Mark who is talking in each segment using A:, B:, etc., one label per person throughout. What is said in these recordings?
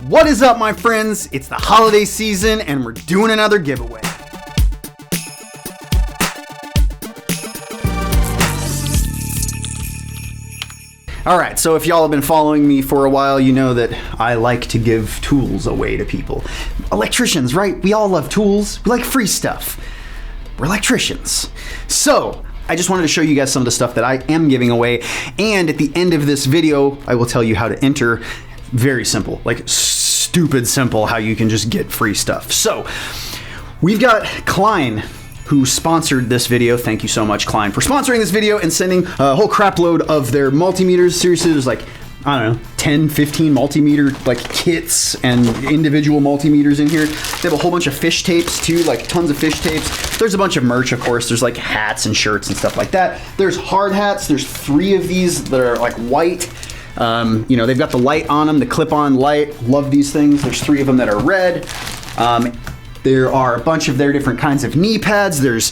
A: What is up, my friends? It's the holiday season and we're doing another giveaway. Alright, so if y'all have been following me for a while, you know that I like to give tools away to people. Electricians, right? We all love tools. We like free stuff. We're electricians. So, I just wanted to show you guys some of the stuff that I am giving away, and at the end of this video, I will tell you how to enter. Very simple, like stupid simple, how you can just get free stuff. So, we've got Klein, who sponsored this video. Thank you so much, Klein, for sponsoring this video and sending a whole crap load of their multimeters. Seriously, there's like, I don't know, 10, 15 multimeter like kits and individual multimeters in here. They have a whole bunch of fish tapes too, like tons of fish tapes. There's a bunch of merch, of course. There's like hats and shirts and stuff like that. There's hard hats. There's 3 of these that are like white. You know, they've got the light on them, the clip-on light. Love these things. There's 3 of them that are red. There are a bunch of their different kinds of knee pads. There's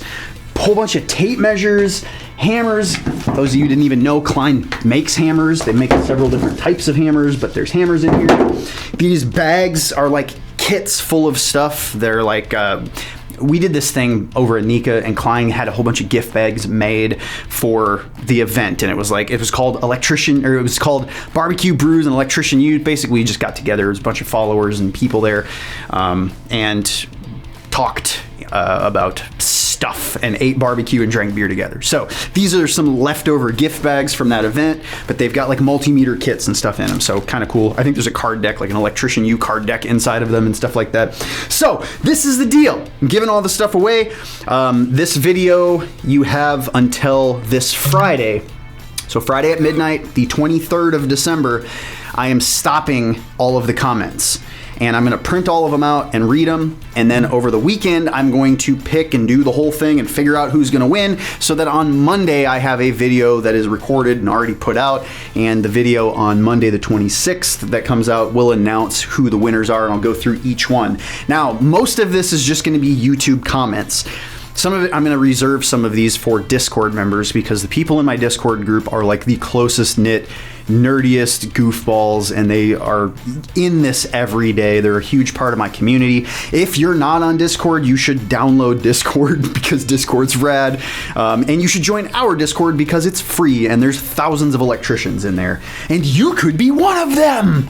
A: a whole bunch of tape measures, hammers. Those of you who didn't even know, Klein makes hammers. They make several different types of hammers, but there's hammers in here. These bags are like kits full of stuff. They're like, we did this thing over at Nika, and Klein had a whole bunch of gift bags made for the event, and it was called Electrician, or it was called Barbecue Brews and Electrician. You basically just got together. There was a bunch of followers and people there, and talked about stuff and ate barbecue and drank beer together. So these are some leftover gift bags from that event, but they've got like multimeter kits and stuff in them. So kind of cool. I think there's a card deck, like an Electrician U card deck inside of them and stuff like that. So this is the deal. I'm giving all the stuff away. This video you have until this Friday. So Friday at midnight, the 23rd of December, I am stopping all of the comments. And I'm gonna print all of them out and read them. And then over the weekend, I'm going to pick and do the whole thing and figure out who's gonna win, so that on Monday, I have a video that is recorded and already put out. And the video on Monday, the 26th that comes out will announce who the winners are, and I'll go through each one. Now, most of this is just gonna be YouTube comments. Some of it, I'm gonna reserve some of these for Discord members, because the people in my Discord group are like the closest knit, nerdiest goofballs, and they are in this every day. They're a huge part of my community. If you're not on Discord, you should download Discord because Discord's rad. And you should join our Discord because it's free and there's thousands of electricians in there. And you could be one of them!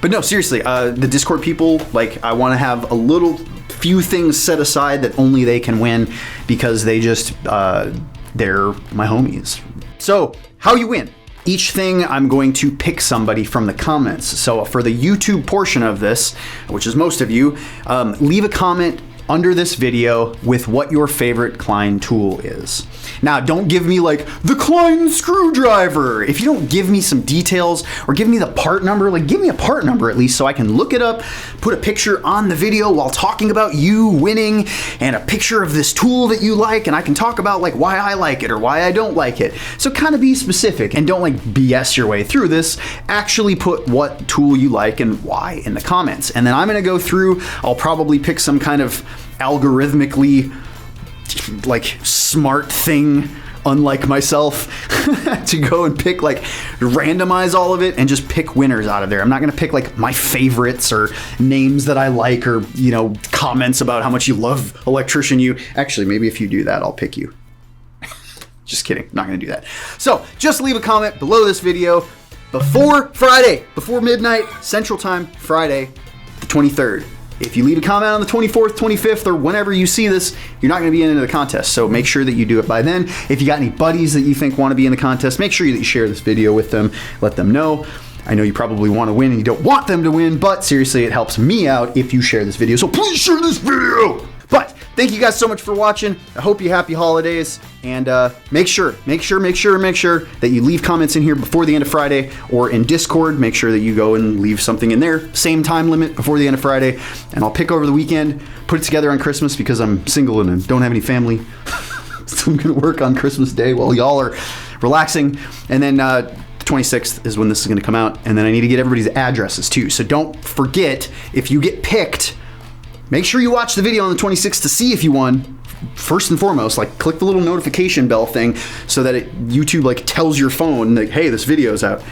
A: But no, seriously, the Discord people, like, I wanna have a few things set aside that only they can win, because they just, they're my homies. So, how you win? Each thing, I'm going to pick somebody from the comments. So for the YouTube portion of this, which is most of you, leave a comment under this video with what your favorite Klein tool is. Now, don't give me like the Klein screwdriver. If you don't give me some details or give me the part number, like give me a part number at least so I can look it up, put a picture on the video while talking about you winning, and a picture of this tool that you like, and I can talk about like why I like it or why I don't like it. So kind of be specific and don't like BS your way through this. Actually put what tool you like and why in the comments. And then I'm gonna go through, I'll probably pick some kind of algorithmically like smart thing, unlike myself, to go and pick, like, randomize all of it and just pick winners out of there. I'm not gonna pick like my favorites or names that I like, or, you know, comments about how much you love Electrician U. Actually, maybe if you do that, I'll pick you. Just kidding, not gonna do that. So just leave a comment below this video before Friday, before midnight Central Time, Friday the 23rd. If you leave a comment on the 24th, 25th, or whenever you see this, you're not going to be into the contest. So make sure that you do it by then. If you got any buddies that you think want to be in the contest, make sure that you share this video with them. Let them know. I know you probably want to win and you don't want them to win, but seriously, it helps me out if you share this video. So please share this video. But thank you guys so much for watching. I hope you happy holidays, and make sure that you leave comments in here before the end of Friday, or in Discord. Make sure that you go and leave something in there, same time limit before the end of Friday, and I'll pick over the weekend, put it together on Christmas because I'm single and don't have any family. So I'm gonna work on Christmas Day while y'all are relaxing, and then the 26th is when this is gonna come out, and then I need to get everybody's addresses too. So don't forget, if you get picked, make sure you watch the video on the 26th to see if you won. First and foremost, like, click the little notification bell thing so that YouTube like tells your phone like, hey, this video's out.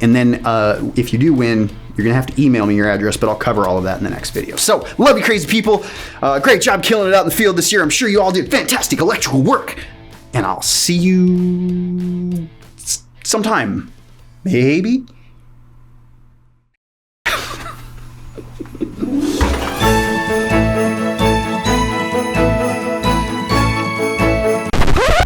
A: And then if you do win, You're going to have to email me your address, but I'll cover all of that in the next video. So, love you crazy people. Great job killing it out in the field this year. I'm sure you all did fantastic electrical work. And I'll see you sometime. Maybe.